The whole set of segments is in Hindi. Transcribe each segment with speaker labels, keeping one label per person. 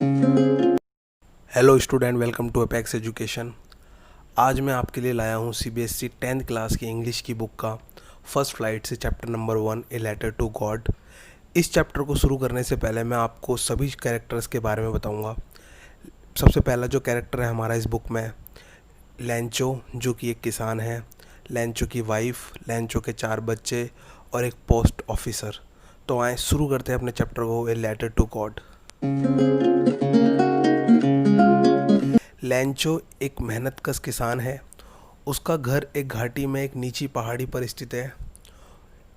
Speaker 1: Hello student, welcome to Apex Education. आज मैं आपके लिए लाया हूँ सीबीएसई 10th क्लास की इंग्लिश की बुक का फर्स्ट फ्लाइट से chapter number 1 a letter to God. इस चैप्टर को शुरू करने से पहले मैं आपको सभी कैरेक्टर्स के बारे में बताऊँगा। सबसे पहला जो कैरेक्टर है हमारा इस बुक में, लैंचो, जो कि एक किसान है, लैंचो की वाइफ, लैंचो के 4 बच्चे और एक पोस्ट ऑफिसर। तो आए शुरू करते हैं अपने चैप्टर को, a letter to God. Lencho एक मेहनतकश किसान है। उसका घर एक घाटी में एक नीची पहाड़ी पर स्थित है।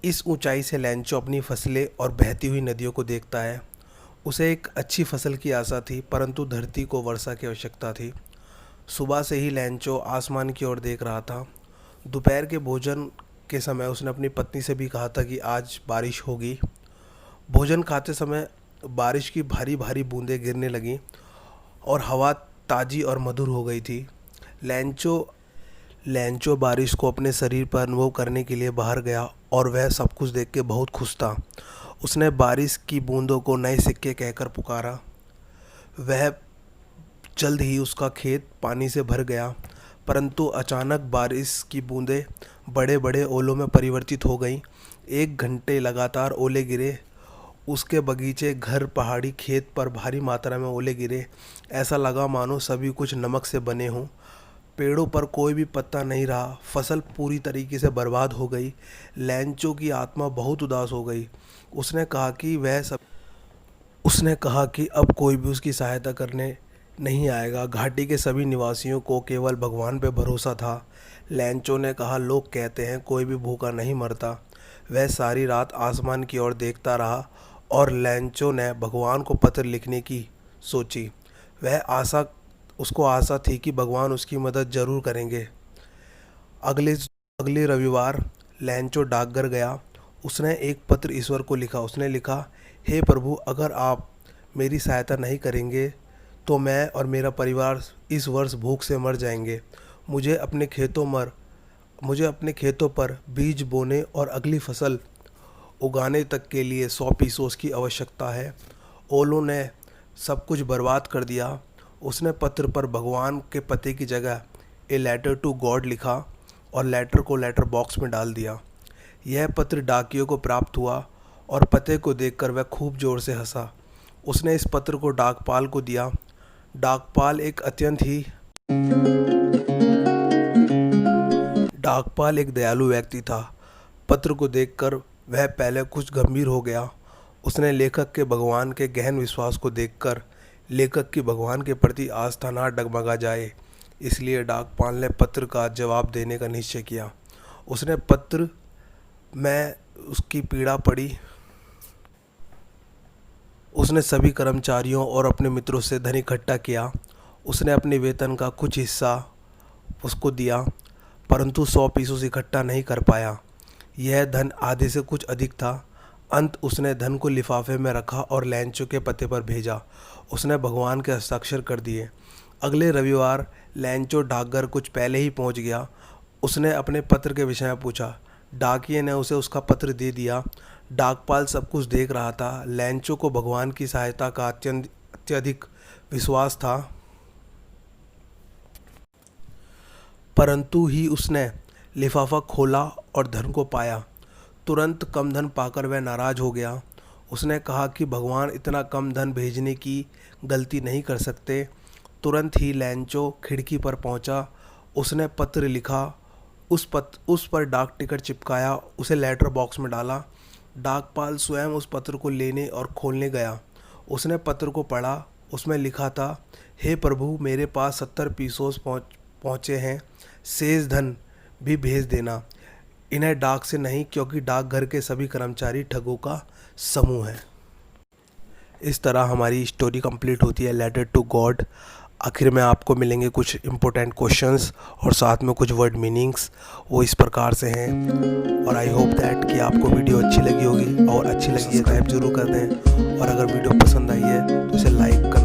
Speaker 1: इस ऊंचाई से लैंचो अपनी फसलें और बहती हुई नदियों को देखता है। उसे एक अच्छी फसल की आशा थी, परंतु धरती को वर्षा की आवश्यकता थी। सुबह से ही लैंचो आसमान की ओर देख रहा था। दोपहर के भोजन के समय उसने अपनी पत्नी से भी कहा था कि आज बारिश होगी। भोजन खाते समय बारिश की भारी भारी बूंदें गिरने लगीं और हवा ताज़ी और मधुर हो गई थी। लैंचो बारिश को अपने शरीर पर अनुभव करने के लिए बाहर गया और वह सब कुछ देख के बहुत खुश था। उसने बारिश की बूंदों को नए सिक्के कहकर पुकारा। वह जल्द ही उसका खेत पानी से भर गया, परंतु अचानक बारिश की बूंदें बड़े बड़े ओलों में परिवर्तित हो गईं। 1 घंटे लगातार ओले गिरे। उसके बगीचे, घर, पहाड़ी, खेत पर भारी मात्रा में ओले गिरे। ऐसा लगा मानो सभी कुछ नमक से बने हों। पेड़ों पर कोई भी पत्ता नहीं रहा। फसल पूरी तरीके से बर्बाद हो गई। लैंचो की आत्मा बहुत उदास हो गई। उसने कहा कि अब कोई भी उसकी सहायता करने नहीं आएगा। घाटी के सभी निवासियों को केवल भगवान पर भरोसा था। लैंचो ने कहा, लोग कहते हैं कोई भी भूखा नहीं मरता। वह सारी रात आसमान की ओर देखता रहा और लैंचो ने भगवान को पत्र लिखने की सोची। उसको आशा थी कि भगवान उसकी मदद ज़रूर करेंगे। अगले रविवार लैंचो डाकघर गया। उसने एक पत्र ईश्वर को लिखा। उसने लिखा, हे प्रभु, अगर आप मेरी सहायता नहीं करेंगे तो मैं और मेरा परिवार इस वर्ष भूख से मर जाएंगे। मुझे अपने खेतों पर बीज बोने और अगली फसल उगाने तक के लिए 100 पीसों की आवश्यकता है। ओलों ने सब कुछ बर्बाद कर दिया। उसने पत्र पर भगवान के पते की जगह ए लेटर टू गॉड लिखा और लेटर को लेटर बॉक्स में डाल दिया। यह पत्र डाकियों को प्राप्त हुआ और पते को देखकर वह खूब जोर से हंसा। उसने इस पत्र को डाकपाल को दिया। डाकपाल एक दयालु व्यक्ति था। पत्र को देखकर वह पहले कुछ गंभीर हो गया। उसने लेखक के भगवान के गहन विश्वास को देखकर लेखक की भगवान के प्रति आस्था ना डगमगा जाए, इसलिए डाकपाल ने पत्र का जवाब देने का निश्चय किया। उसने पत्र में उसकी पीड़ा पढ़ी। उसने सभी कर्मचारियों और अपने मित्रों से धन इकट्ठा किया। उसने अपने वेतन का कुछ हिस्सा उसको दिया, परंतु 100 पीसों से इकट्ठा नहीं कर पाया। यह धन आधे से कुछ अधिक था। अंत उसने धन को लिफाफे में रखा और लैंचो के पते पर भेजा। उसने भगवान के हस्ताक्षर कर दिए। अगले रविवार लैंचो डाकघर कुछ पहले ही पहुंच गया। उसने अपने पत्र के विषय में पूछा। डाकिये ने उसे उसका पत्र दे दिया। डाकपाल सब कुछ देख रहा था। लैंचो को भगवान की सहायता का अत्यधिक विश्वास था, परंतु ही उसने लिफाफा खोला और धन को पाया। तुरंत कम धन पाकर वह नाराज हो गया। उसने कहा कि भगवान इतना कम धन भेजने की गलती नहीं कर सकते। तुरंत ही लैंचो खिड़की पर पहुंचा। उसने पत्र लिखा, उस पर डाक टिकट चिपकाया, उसे लेटर बॉक्स में डाला। डाकपाल स्वयं उस पत्र को लेने और खोलने गया। उसने पत्र को पढ़ा। उसमें लिखा था, हे प्रभु, मेरे पास 70 पीसोस पहुँचे हैं। शेष धन भी भेज देना। इन्हें डाक से नहीं, क्योंकि डाकघर के सभी कर्मचारी ठगों का समूह है। इस तरह हमारी स्टोरी कंप्लीट होती है, लेटर टू गॉड। आखिर में आपको मिलेंगे कुछ इम्पोर्टेंट क्वेश्चंस और साथ में कुछ वर्ड मीनिंग्स। वो इस प्रकार से हैं। और आई होप दैट कि आपको वीडियो अच्छी लगी होगी, और अच्छी लगी है तो सब्सक्राइब जरूर कर दें। और अगर वीडियो पसंद आई है तो इसे लाइक करना